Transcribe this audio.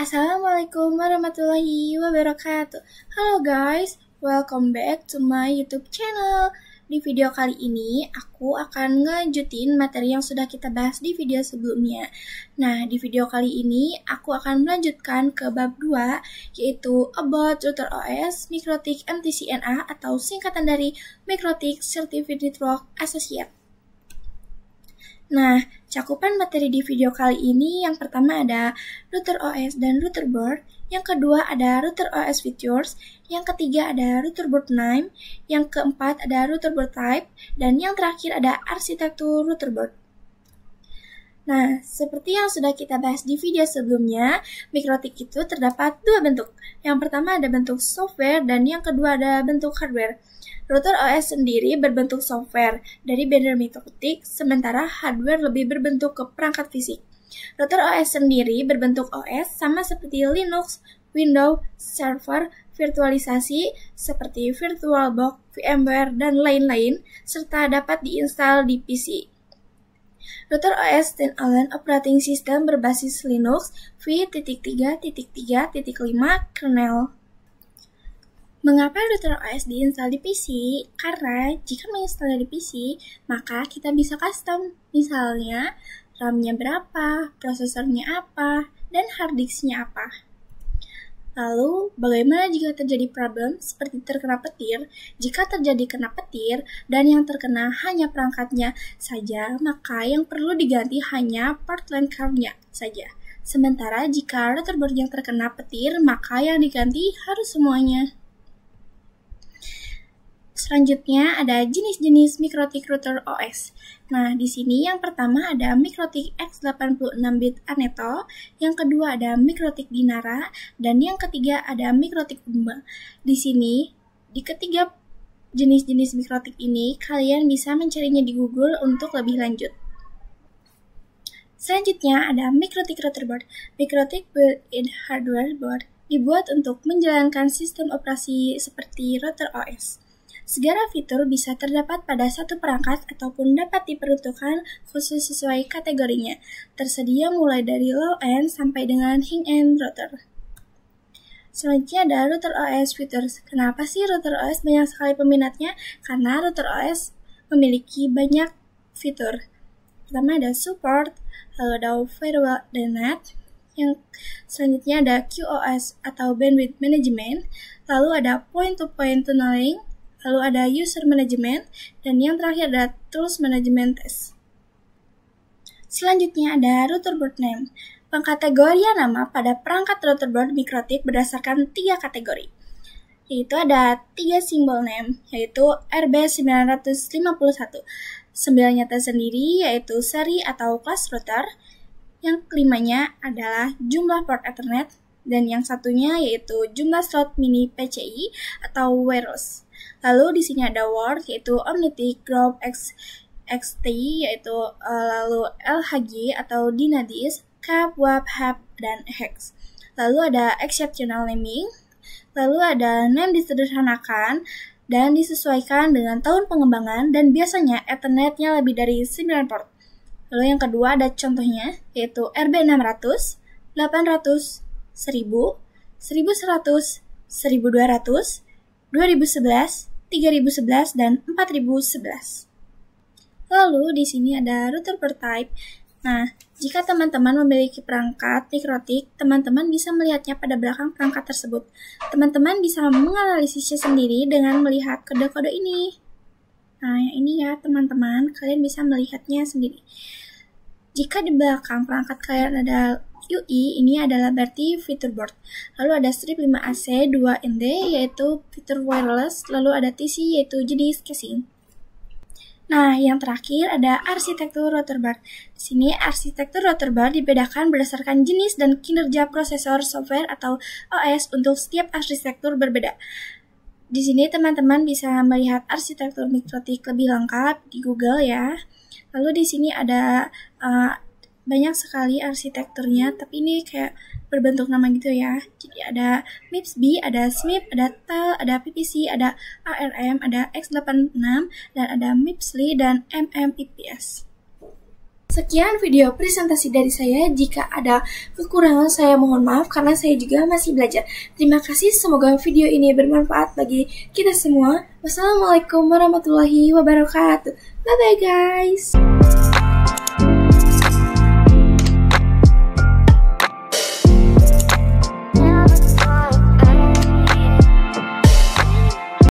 Assalamualaikum warahmatullahi wabarakatuh. Halo guys, welcome back to my YouTube channel. Di video kali ini, aku akan ngelanjutin materi yang sudah kita bahas di video sebelumnya. Nah, di video kali ini, aku akan melanjutkan ke bab 2, yaitu About Router OS MikroTik MTCNA atau singkatan dari MikroTik Certified Network Associate. Nah, cakupan materi di video kali ini yang pertama ada router OS dan router board, yang kedua ada router OS features, yang ketiga ada router board name, yang keempat ada router board type, dan yang terakhir ada arsitektur router board. Nah, seperti yang sudah kita bahas di video sebelumnya, MikroTik itu terdapat dua bentuk. Yang pertama ada bentuk software dan yang kedua ada bentuk hardware. Router OS sendiri berbentuk software dari vendor MikroTik, sementara hardware lebih berbentuk ke perangkat fisik. Router OS sendiri berbentuk OS sama seperti Linux, Windows, server, virtualisasi seperti VirtualBox, VMware, dan lain-lain, serta dapat diinstal di PC. Router OS Standalone Operating System berbasis Linux v.3.3.5 kernel. Mengapa router OS diinstal di PC? Karena jika menginstal di PC, maka kita bisa custom. Misalnya, RAM-nya berapa, prosesornya apa, dan hard disk-nya apa. Lalu, bagaimana jika terjadi problem seperti terkena petir? Jika terjadi kena petir dan yang terkena hanya perangkatnya saja, maka yang perlu diganti hanya part line card-nya saja. Sementara jika router board yang terkena petir, maka yang diganti harus semuanya. Selanjutnya ada jenis-jenis MikroTik router OS. Nah, di sini yang pertama ada MikroTik X86-bit Aneto, yang kedua ada MikroTik Dinara, dan yang ketiga ada MikroTik Umba. Di sini, di ketiga jenis-jenis MikroTik ini, kalian bisa mencarinya di Google untuk lebih lanjut. Selanjutnya ada MikroTik router board. MikroTik built-in hardware board dibuat untuk menjalankan sistem operasi seperti router OS. Segala fitur bisa terdapat pada satu perangkat ataupun dapat diperuntukkan khusus sesuai kategorinya. Tersedia mulai dari low-end sampai dengan high-end router. Selanjutnya ada router OS features. Kenapa sih router OS banyak sekali peminatnya? Karena router OS memiliki banyak fitur. Pertama ada support, lalu ada firewall dan net. Yang selanjutnya ada QoS atau bandwidth management, lalu ada point-to-point tunneling, lalu ada user management, dan yang terakhir ada tools management test. Selanjutnya ada router board name. Pengkategorian nama pada perangkat router board MikroTik berdasarkan 3 kategori, yaitu ada 3 simbol name, yaitu RB951. 9-nya tersendiri yaitu seri atau kelas router, yang kelimanya adalah jumlah port Ethernet, dan yang satunya yaitu jumlah slot mini PCI atau wireless. Lalu di sini ada word yaitu Omnitic Group XT yaitu lalu LHG atau Dynadisk, Cap, WAP, HAP, dan HEX. Lalu ada exceptional naming, lalu ada name disederhanakan dan disesuaikan dengan tahun pengembangan dan biasanya Ethernet-nya lebih dari 9 port. Lalu yang kedua ada contohnya yaitu RB600, 800, 1000, 1100, 1200, 2011, 3011, dan 4011. Lalu di sini ada router per type. Nah, jika teman-teman memiliki perangkat MikroTik, teman-teman bisa melihatnya pada belakang perangkat tersebut. Teman-teman bisa menganalisisnya sendiri dengan melihat kode-kode ini. Nah, ini ya teman-teman, kalian bisa melihatnya sendiri. Jika di belakang perangkat kalian ada UI, ini adalah berarti fitur board. Lalu ada strip 5AC, 2ND, yaitu fitur wireless. Lalu ada TC, yaitu jenis casing. Nah, yang terakhir ada arsitektur router board. Di sini arsitektur router board dibedakan berdasarkan jenis dan kinerja prosesor, software, atau OS untuk setiap arsitektur berbeda. Di sini teman-teman bisa melihat arsitektur MikroTik lebih lengkap di Google ya. Lalu di sini ada banyak sekali arsitekturnya, tapi ini kayak berbentuk nama gitu ya. Jadi ada MIPS-B, ada SMIP, ada TEL, ada PPC, ada ARM, ada X86, dan ada MIPS-LI, dan MMIPS. Sekian video presentasi dari saya. Jika ada kekurangan saya mohon maaf karena saya juga masih belajar. Terima kasih, semoga video ini bermanfaat bagi kita semua. Wassalamualaikum warahmatullahi wabarakatuh. Bye bye guys.